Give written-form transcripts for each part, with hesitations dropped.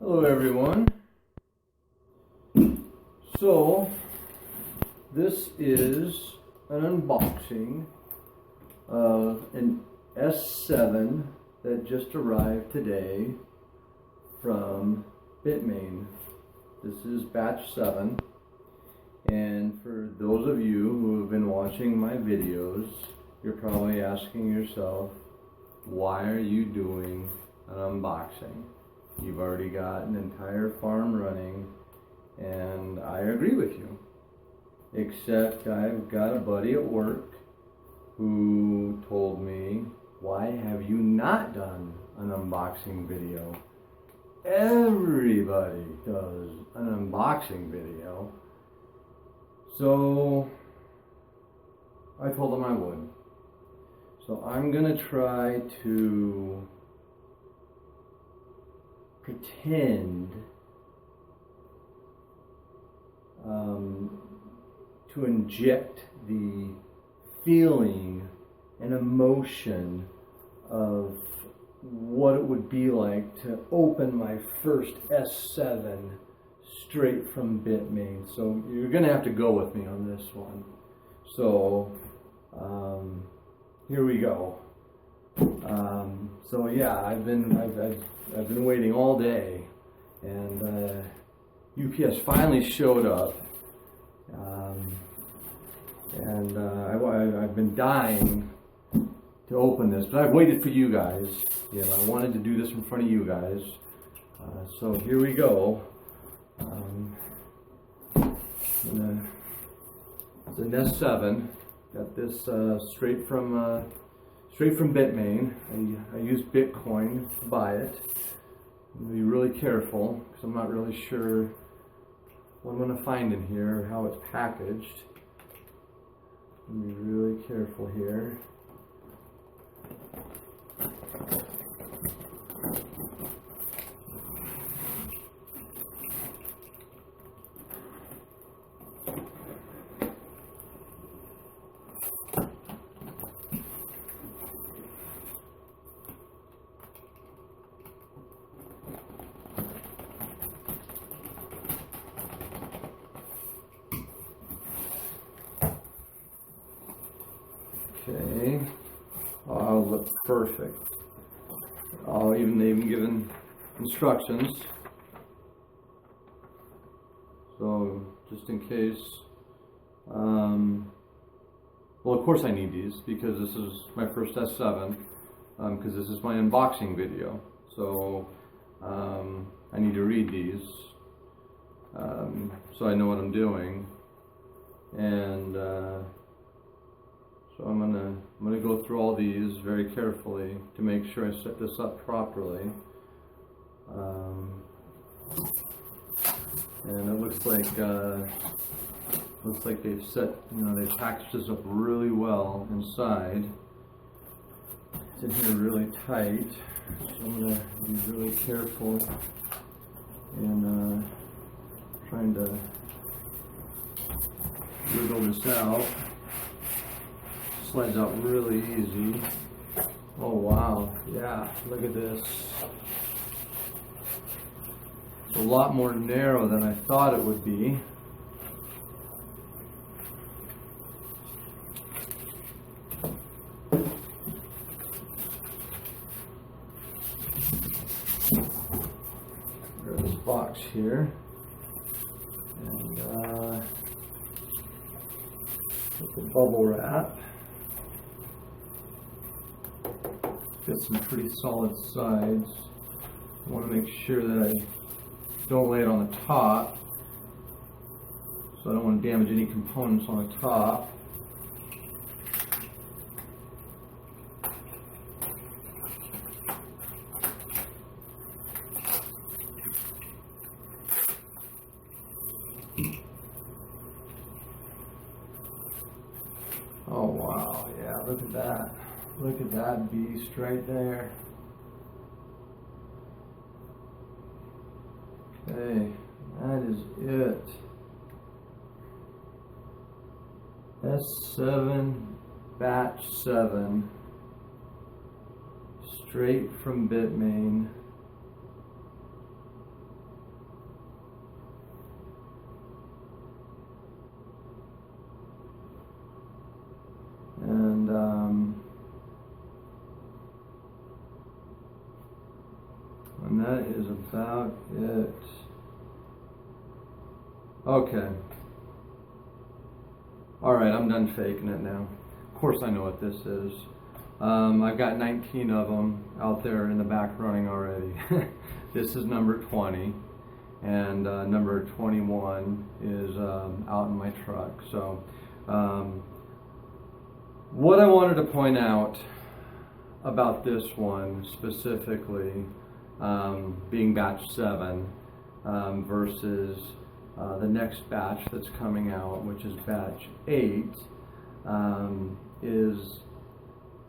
Hello everyone. So this is an unboxing of an S7 that just arrived today from Bitmain. This is batch 7, and for those of you who have been watching my videos, you're probably asking yourself, why are you doing an unboxing? You've already got an entire farm running, and I agree with you. Except I've got a buddy at work who told me, why have you not done an unboxing video? Everybody does an unboxing video. So I told him I would. So I'm gonna try to pretend to inject the feeling and emotion of what it would be like to open my first S7 straight from Bitmain. So you're gonna have to go with me on this one. So here we go. So yeah, I've been waiting all day, and UPS finally showed up, and I've been dying to open this, but I've waited for you guys. You know, I wanted to do this in front of you guys. So here we go. It's an S7. Got this straight from Bitmain. I use Bitcoin to buy it. I'm going to be really careful because I'm not really sure what I'm going to find in here or how it's packaged. I'm going to be really careful here. Okay, oh, looks perfect. Oh, they even given instructions. So just in case, well, of course I need these because this is my first S7, because this is my unboxing video. So I need to read these so I know what I'm doing, and so I'm gonna go through all these very carefully to make sure I set this up properly. And it looks like they've they've packaged this up really well inside. It's in here really tight, so I'm gonna be really careful in trying to wiggle this out. Slides out really easy. Oh wow, yeah, look at this. It's a lot more narrow than I thought it would be. There's this box here, and with the bubble wrap. Got some pretty solid sides. I want to make sure that I don't lay it on the top, so I don't want to damage any components on the top. Oh wow, yeah, look at that. Look at that beast right there. Okay, that is it. S7 batch 7, straight from Bitmain. about it. Okay. Alright, I'm done faking it now. Of course I know what this is. I've got 19 of them out there in the back running already. This is number 20, and number 21 is out in my truck. So what I wanted to point out about this one specifically, being batch 7 versus the next batch that's coming out, which is batch 8, is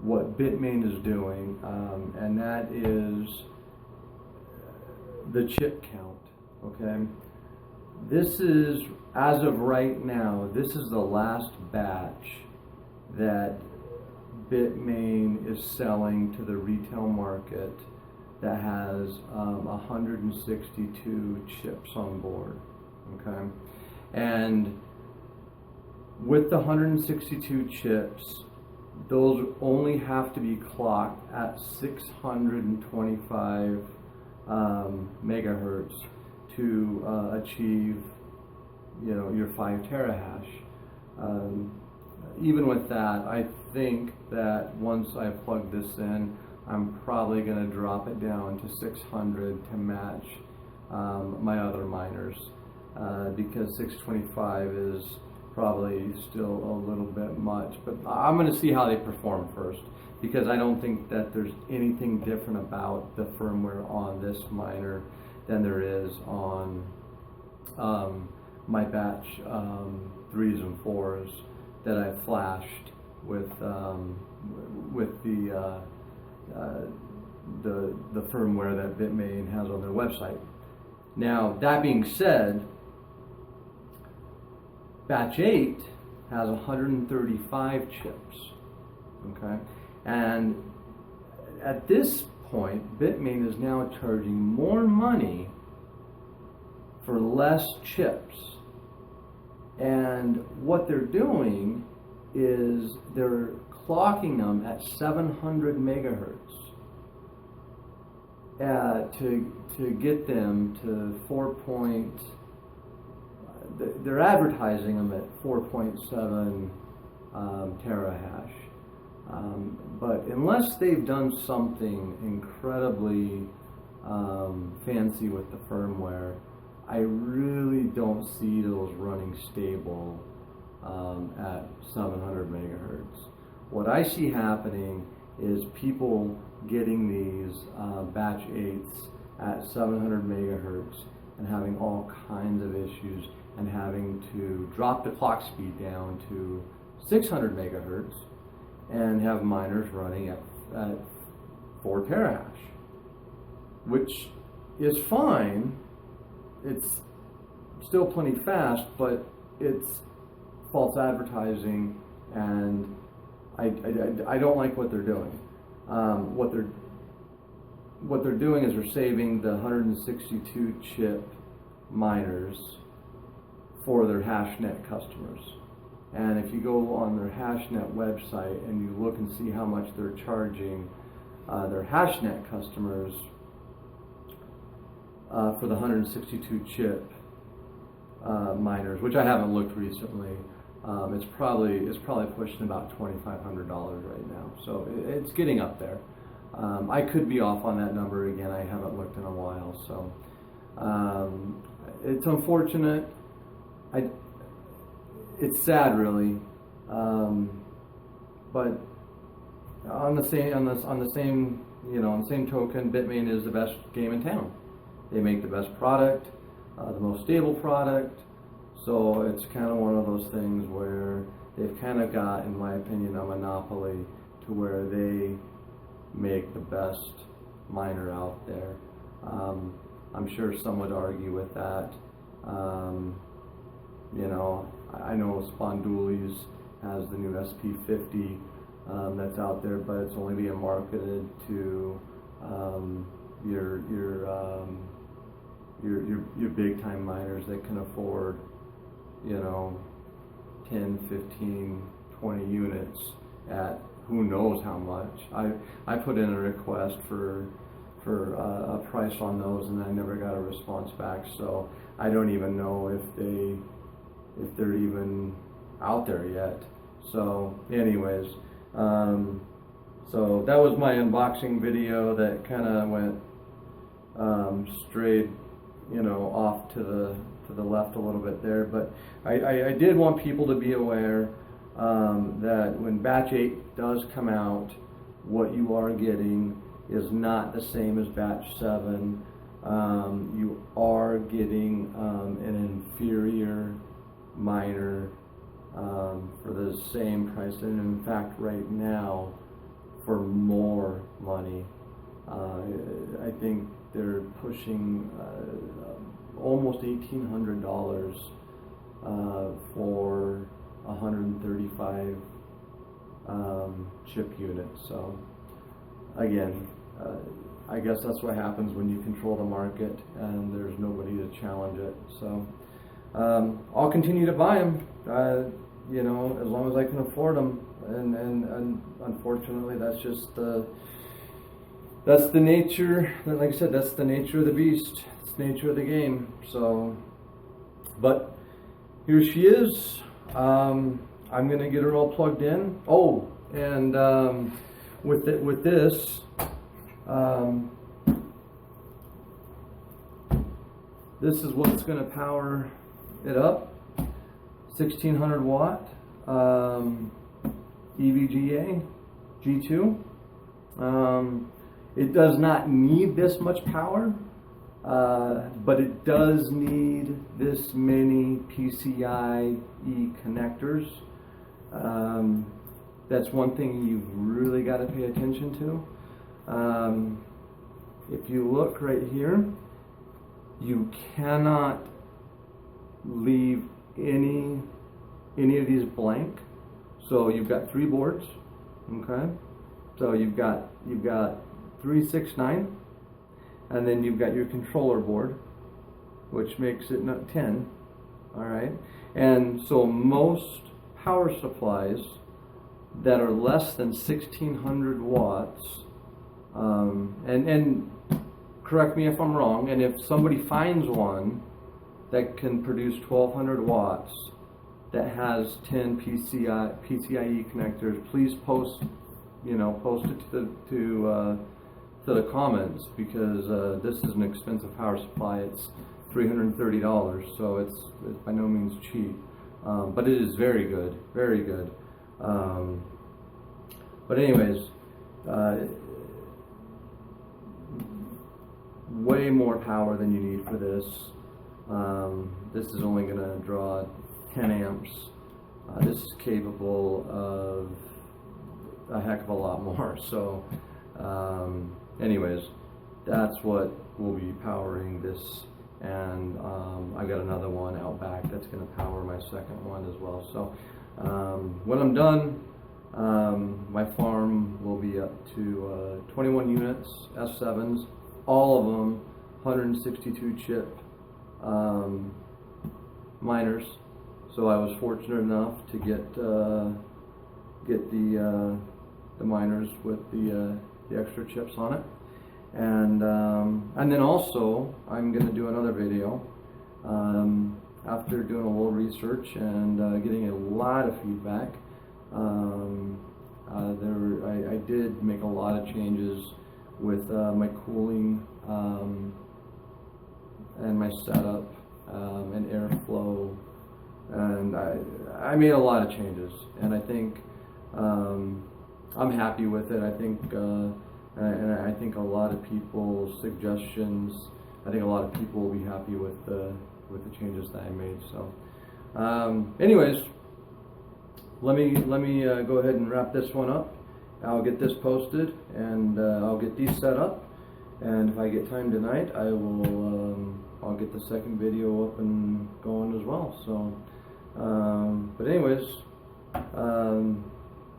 what Bitmain is doing, and that is the chip count. Okay, this is, as of right now, this is the last batch that Bitmain is selling to the retail market that has 162 chips on board. Okay, and with the 162 chips, those only have to be clocked at 625 megahertz to achieve, your 5 terahash. Even with that, I think that once I plug this in, I'm probably going to drop it down to 600 to match my other miners, because 625 is probably still a little bit much. But I'm going to see how they perform first, because I don't think that there's anything different about the firmware on this miner than there is on my batch 3s and 4s that I flashed with the firmware that Bitmain has on their website. Now, that being said, batch 8 has 135 chips. Okay, and at this point, Bitmain is now charging more money for less chips. And what they're doing is they're clocking them at 700 megahertz to get them to they're advertising them at 4.7 terahash. But unless they've done something incredibly fancy with the firmware, I really don't see those running stable at 700 megahertz. What I see happening is people getting these batch 8s at 700 megahertz and having all kinds of issues and having to drop the clock speed down to 600 megahertz and have miners running at 4 terahash, which is fine. It's still plenty fast, but it's false advertising, and I don't like what they're doing. What they're doing is they're saving the 162 chip miners for their hashnet customers. And if you go on their hashnet website and you look and see how much they're charging their hashnet customers for the 162 chip miners, which I haven't looked recently, it's probably pushing about $2,500 right now. So it's getting up there. I could be off on that number again. I haven't looked in a while, so it's unfortunate. It's sad, really. But on the same token, Bitmain is the best game in town. They make the best product, the most stable product. So it's kind of one of those things where they've kind of got, in my opinion, a monopoly to where they make the best miner out there. I'm sure some would argue with that. I know Spondoolies has the new SP50 that's out there, but it's only being marketed to your big time miners that can afford 10, 15, 20 units at who knows how much. I put in a request for a price on those, and I never got a response back. So I don't even know if they're even out there yet. So anyways, so that was my unboxing video that kind of went straight, you know, off to the left a little bit there. But I did want people to be aware that when batch 8 does come out, what you are getting is not the same as batch 7. You are getting an inferior miner for the same price, and in fact right now for more money. I think they're pushing almost $1,800 for 135 chip units. So again, I guess that's what happens when you control the market and there's nobody to challenge it. So I'll continue to buy them, you know, as long as I can afford them. And unfortunately, that's just that's the nature. Like I said, that's the nature of the beast. It's the nature of the game. So, but here she is. I'm gonna get her all plugged in. Oh, and with this. This is what's going to power it up. 1600 watt EVGA G2. It does not need this much power, but it does need this many PCIe connectors. That's one thing you've really got to pay attention to. If you look right here, you cannot leave any of these blank. So you've got 3 boards, okay? So you've got 369, and then you've got your controller board, which makes it not 10. All right, and so most power supplies that are less than 1600 watts, and correct me if I'm wrong, and if somebody finds one that can produce 1200 watts that has 10 PCIe connectors, please post it to the comments, because this is an expensive power supply. It's $330, so it's by no means cheap, but it is very good, very good. But anyways, way more power than you need for this. This is only going to draw 10 amps. This is capable of a heck of a lot more. So anyways, that's what will be powering this, and I got another one out back that's going to power my second one as well. So when I'm done, my farm will be up to 21 units, S7s, all of them 162 chip miners. So I was fortunate enough to get the miners with the extra chips on it, and then also I'm going to do another video after doing a little research and getting a lot of feedback. I did make a lot of changes with my cooling and my setup and airflow, and I made a lot of changes, and I think I'm happy with it. I think and I think a lot of people's suggestions, I think a lot of people will be happy with the changes that I made. So anyways, let me go ahead and wrap this one up. I'll get this posted, and I'll get these set up, and if I get time tonight, I'll get the second video up and going as well. So but anyways,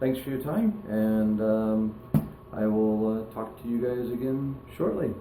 thanks for your time, and I will talk to you guys again shortly.